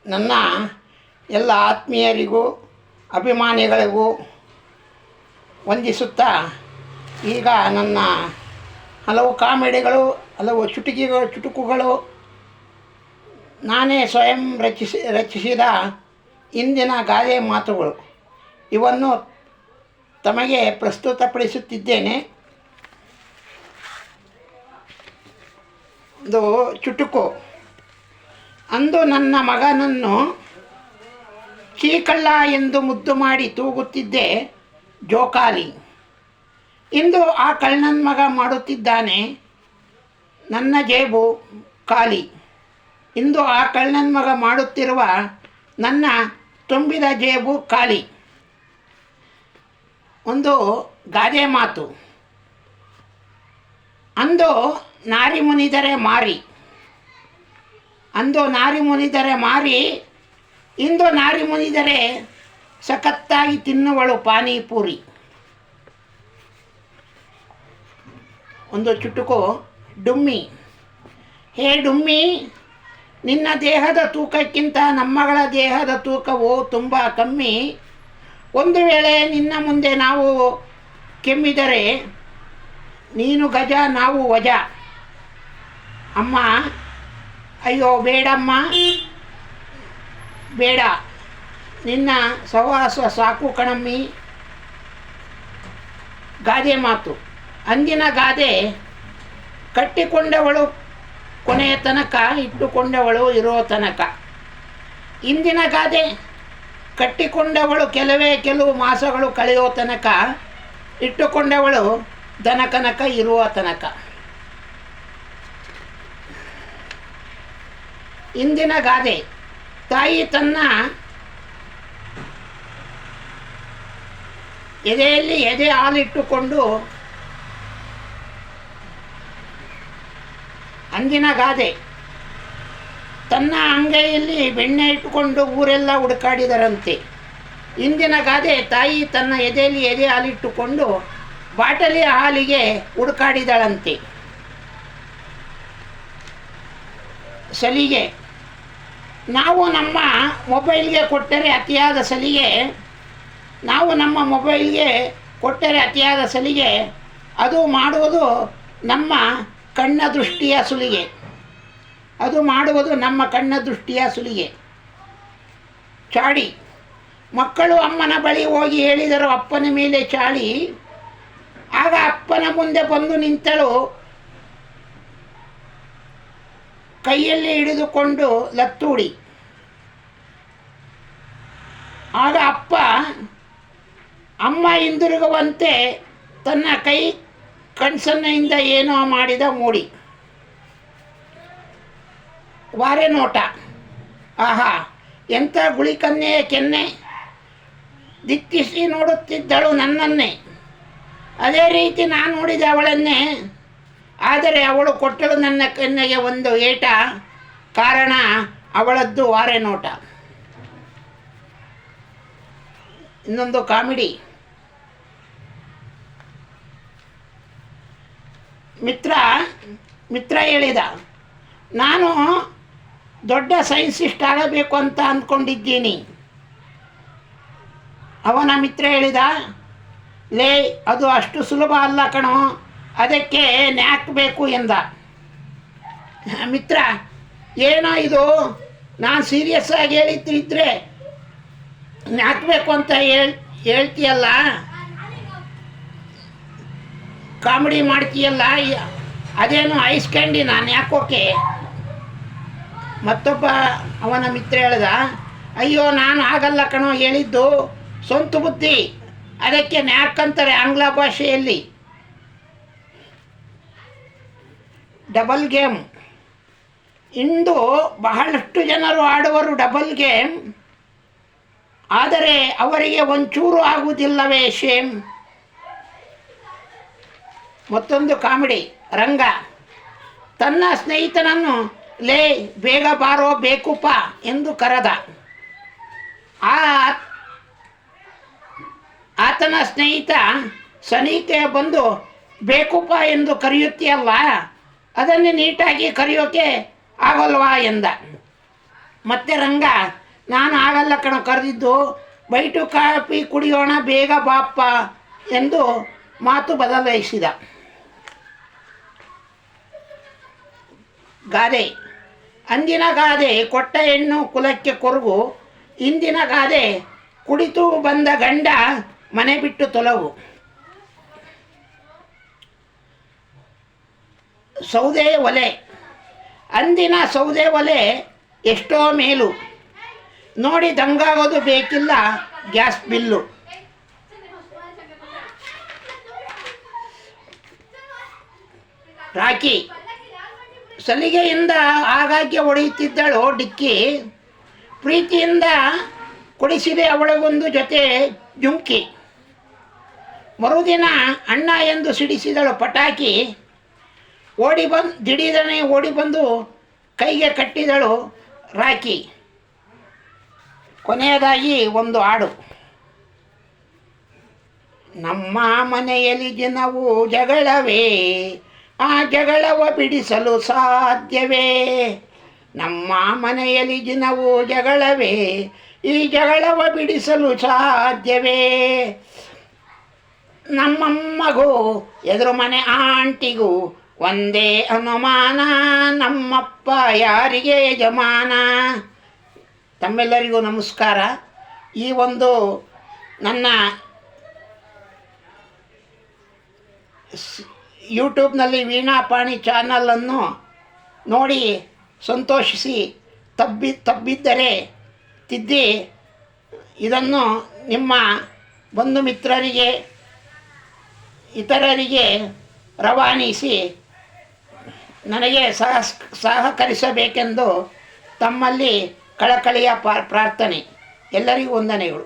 ನನ್ನ ಎಲ್ಲ ಆತ್ಮೀಯರಿಗೂ ಅಭಿಮಾನಿಗಳಿಗೂ ವಂದಿಸುತ್ತಾ, ಈಗ ನನ್ನ ಹಲವು ಕಾಮಿಡಿಗಳು, ಹಲವು ಚುಟುಕುಗಳು ನಾನೇ ಸ್ವಯಂ ರಚಿಸಿದ ಇಂದಿನ ಗಾದೆ ಮಾತುಗಳು ಇವನ್ನು ತಮಗೆ ಪ್ರಸ್ತುತಪಡಿಸುತ್ತಿದ್ದೇನೆ. ಒಂದು ಚುಟುಕು. ಅಂದು ನನ್ನ ಮಗನನ್ನು ಚೀಕಳ್ಳ ಎಂದು ಮುದ್ದು ಮಾಡಿ ತೂಗುತ್ತಿದ್ದೆ ಜೋಕಾಲಿ. ಇಂದು ಆ ಕಳ್ಳನ ಮಗ ಮಾಡುತ್ತಿದ್ದಾನೆ ನನ್ನ ಜೇಬು ಖಾಲಿ. ಇಂದು ಆ ಕಳ್ಳನ ಮಗ ಮಾಡುತ್ತಿರುವ ನನ್ನ ತುಂಬಿದ ಜೇಬು ಖಾಲಿ. ಒಂದು ಗಾದೆ ಮಾತು. ಅಂದು ನಾರಿ ಮುನಿದರೆ ಮಾರಿ, ಅಂದು ನಾರಿ ಮುನಿದರೆ ಮಾರಿ, ಇಂದು ನಾರಿ ಮುನಿದರೆ ಸಖತ್ತಾಗಿ ತಿನ್ನುವಳು ಪಾನಿಪೂರಿ. ಒಂದು ಚುಟುಕು. ಡುಮ್ಮಿ. ಹೇ ಡುಮ್ಮಿ, ನಿನ್ನ ದೇಹದ ತೂಕಕ್ಕಿಂತ ನಮ್ಮಗಳ ದೇಹದ ತೂಕವು ತುಂಬ ಕಮ್ಮಿ. ಒಂದು ವೇಳೆ ನಿನ್ನ ಮುಂದೆ ನಾವು ಕೆಮ್ಮಿದರೆ ನೀನು ಗಜ, ನಾವು ವಜ. ಅಮ್ಮ, ಅಯ್ಯೋ ಬೇಡಮ್ಮ, ಬೇಡ, ನಿನ್ನ ಸಹವಾಸ ಸಾಕು ಕಣಮ್ಮಿ. ಗಾದೆ ಮಾತು. ಅಂದಿನ ಗಾದೆ, ಕಟ್ಟಿಕೊಂಡವಳು ಕೊನೆಯ ತನಕ, ಇಟ್ಟುಕೊಂಡವಳು ಇರೋ ತನಕ. ಇಂದಿನ ಗಾದೆ, ಕಟ್ಟಿಕೊಂಡವಳು ಕೆಲವು ಮಾಸಗಳು ಕಳೆಯೋ ತನಕ, ಇಟ್ಟುಕೊಂಡವಳು ದನಕನಕ ಇರುವ ತನಕ. ಇಂದಿನ ಗಾದೆ, ತಾಯಿ ತನ್ನ ಎದೆಯಲ್ಲಿ ಎದೆ ಹಾಲಿಟ್ಟುಕೊಂಡು. ಅಂದಿನ ಗಾದೆ, ತನ್ನ ಅಂಗೈಯಲ್ಲಿ ಬೆಣ್ಣೆ ಇಟ್ಟುಕೊಂಡು ಊರೆಲ್ಲ ಹುಡುಕಾಡಿದರಂತೆ. ಇಂದಿನ ಗಾದೆ, ತಾಯಿ ತನ್ನ ಎದೆಯಲ್ಲಿ ಎದೆ ಹಾಲಿಟ್ಟುಕೊಂಡು ಬಾಟಲಿಯ ಹಾಲಿಗೆ ಹುಡುಕಾಡಿದಳಂತೆ. ಸಲಿಗೆ. ನಾವು ನಮ್ಮ ಮೊಬೈಲ್ಗೆ ಕೊಟ್ಟರೆ ಅತಿಯಾದ ಸಲಿಗೆ, ನಾವು ನಮ್ಮ ಮೊಬೈಲ್ಗೆ ಕೊಟ್ಟರೆ ಅತಿಯಾದ ಸಲಿಗೆ, ಅದು ಮಾಡುವುದು ನಮ್ಮ ಕಣ್ಣ ದೃಷ್ಟಿಯ ಸುಲಿಗೆ. ಅದು ಮಾಡುವುದು ನಮ್ಮ ಕಣ್ಣ ದೃಷ್ಟಿಯ ಸುಲಿಗೆ. ಚಾಡಿ. ಮಕ್ಕಳು ಅಮ್ಮನ ಬಳಿ ಹೋಗಿ ಹೇಳಿದರು ಅಪ್ಪನ ಮೇಲೆ ಚಾಡಿ. ಆಗ ಅಪ್ಪನ ಮುಂದೆ ಬಂದು ನಿಂತಳು ಕೈಯಲ್ಲಿ ಹಿಡಿದುಕೊಂಡು ಲತ್ತೂಡಿ. ಆಗ ಅಪ್ಪ ಅಮ್ಮ ಹಿಂದಿರುಗುವಂತೆ ತನ್ನ ಕೈ ಕಣ್ಸನ್ನೆಯಿಂದ ಏನೋ ಮಾಡಿದ ಮೂಡಿ. ವಾರೆ ನೋಟ. ಆಹಾ, ಎಂಥ ಗುಳಿಕನ್ನೆಯ ಕೆನ್ನೆ. ದಿಕ್ಕಿಸಿ ನೋಡುತ್ತಿದ್ದಳು ನನ್ನನ್ನೇ. ಅದೇ ರೀತಿ ನಾನು ನೋಡಿದೆ ಅವಳನ್ನೇ. ಆದರೆ ಅವಳು ಕೊಟ್ಟಳು ನನ್ನ ಕಣ್ಣಿಗೆ ಒಂದು ಏಟ. ಕಾರಣ ಅವಳದ್ದು ವಾರೆ ನೋಟ. ಇನ್ನೊಂದು ಕಾಮಿಡಿ. ಮಿತ್ರ ಹೇಳಿದ, ನಾನು ದೊಡ್ಡ ಸೈನ್ಸಿಸ್ಟ್ ಆಗಬೇಕು ಅಂತ ಅಂದ್ಕೊಂಡಿದ್ದೀನಿ. ಅವನ ಮಿತ್ರ ಹೇಳಿದ, ಲೇ, ಅದು ಅಷ್ಟು ಸುಲಭ ಅಲ್ಲ ಕಣೋ, ಅದಕ್ಕೆ ನ್ಯಾಕ್ ಬೇಕು ಎಂದ. ಮಿತ್ರ, ಏನೋ ಇದು, ನಾನು ಸೀರಿಯಸ್ ಆಗಿ ಹೇಳಿದ್ರಿದ್ರೆ ನ್ಯಾಕ್ ಬೇಕು ಅಂತ ಹೇಳ್ತೀಯಲ್ಲ, ಕಾಮಿಡಿ ಮಾಡ್ತೀಯಲ್ಲ, ಅದೇನು ಐಸ್ ಕ್ಯಾಂಡಿ ನಾನು ಯಾಕೋಕೆ. ಮತ್ತೊಬ್ಬ ಅವನ ಮಿತ್ರ ಹೇಳ್ದ, ಅಯ್ಯೋ ನಾನು ಆಗಲ್ಲ ಕಣೋ ಹೇಳಿದ್ದು, ಸ್ವಂತ ಬುದ್ಧಿ, ಅದಕ್ಕೆ ನ್ಯಾಕ್ ಅಂತಾರೆ ಆಂಗ್ಲ ಭಾಷೆಯಲ್ಲಿ. Double game. ಇಂದು ಬಹಳಷ್ಟು ಜನರು ಆಡುವರು ಡಬಲ್ ಗೇಮ್. ಆದರೆ ಅವರಿಗೆ ಒಂಚೂರು ಆಗುವುದಿಲ್ಲವೇ ಶೇಮ್. ಮತ್ತೊಂದು ಕಾಮಿಡಿ. ರಂಗ ತನ್ನ ಸ್ನೇಹಿತನನ್ನು ಲೇ ಬೇಗ ಬಾರೋ ಬೇಕುಪ್ಪ ಎಂದು ಕರೆದ. ಆತನ ಸ್ನೇಹಿತ ಸನಿಕೆ ಬಂದು ಬೇಕುಪ್ಪ ಎಂದು ಕರೆಯುತ್ತೀಯಲ್ಲ, ಅದನ್ನು ನೀಟಾಗಿ ಕರೆಯೋಕೆ ಆಗೋಲ್ವಾ ಎಂದ. ಮತ್ತೆ ರಂಗ, ನಾನು ಆಗಲ್ಲ ಕಣ ಕರೆದಿದ್ದು, ಬೈಟು ಕಾಫಿ ಕುಡಿಯೋಣ ಬೇಗ ಬಾಪ್ಪ ಎಂದು ಮಾತು ಬದಲಾಯಿಸಿದ. ಗಾದೆ: ಅಂದಿನ ಗಾದೆ ಕೊಟ್ಟ ಹೆಣ್ಣು ಕುಲಕ್ಕೆ ಕೊರಗು, ಇಂದಿನ ಗಾದೆ ಕುಡಿತು ಬಂದ ಗಂಡ ಮನೆ ಬಿಟ್ಟು ತೊಲಗು. ಸೌದೆ ಒಲೆ: ಅಂದಿನ ಸೌದೆ ಒಲೆ ಎಷ್ಟೋ ಮೇಲು, ನೋಡಿ ದಂಗಾಗೋದು ಬೇಕಿಲ್ಲ ಗ್ಯಾಸ್ ಬಿಲ್ಲು. ರಾಖಿ: ಸಲಿಗೆಯಿಂದ ಆಗಾಗ್ಗೆ ಹೊಡೆಯುತ್ತಿದ್ದಳು ಡಿಕ್ಕಿ, ಪ್ರೀತಿಯಿಂದ ಕೊಡಿಸಿದೆ ಅವಳಿಗೊಂದು ಜೊತೆ ಜುಂಕಿ. ಮರುದಿನ ಅಣ್ಣ ಎಂದು ಸಿಡಿಸಿದಳು ಪಟಾಕಿ, ದಿಢೀರನೆ ಓಡಿ ಬಂದು ಕೈಗೆ ಕಟ್ಟಿದಳು ರಾಖಿ. ಕೊನೆಯದಾಗಿ ಒಂದು ಹಾಡು: ನಮ್ಮ ಮನೆಯಲ್ಲಿ ದಿನವೂ ಜಗಳವೇ, ಆ ಜಗಳವ ಬಿಡಿಸಲು ಸಾಧ್ಯವೇ. ನಮ್ಮ ಮನೆಯಲ್ಲಿ ದಿನವೂ ಜಗಳವೇ, ಈ ಜಗಳವ ಬಿಡಿಸಲು ಸಾಧ್ಯವೇ. ನಮ್ಮಮ್ಮಗೂ ಎದುರು ಮನೆ ಆಂಟಿಗೂ ಒಂದೇ ಅನುಮಾನ, ನಮ್ಮಪ್ಪ ಯಾರಿಗೆ ಯಜಮಾನ. ತಮ್ಮೆಲ್ಲರಿಗೂ ನಮಸ್ಕಾರ. ಈ ಒಂದು ನನ್ನ ಯೂಟ್ಯೂಬ್ನಲ್ಲಿ ವೀಣಾಪಾಣಿ ಚಾನಲನ್ನು ನೋಡಿ ಸಂತೋಷಿಸಿ, ತಬ್ಬಿದ್ದರೆ ತಿದ್ದಿ ಇದನ್ನು ನಿಮ್ಮ ಬಂಧು ಮಿತ್ರರಿಗೆ ಇತರರಿಗೆ ರವಾನಿಸಿ ನನಗೆ ಸಹಕರಿಸಬೇಕೆಂದು ತಮ್ಮಲ್ಲಿ ಕಳಕಳಿಯ ಪ್ರಾರ್ಥನೆ. ಎಲ್ಲರಿಗೂ ವಂದನೆಗಳು.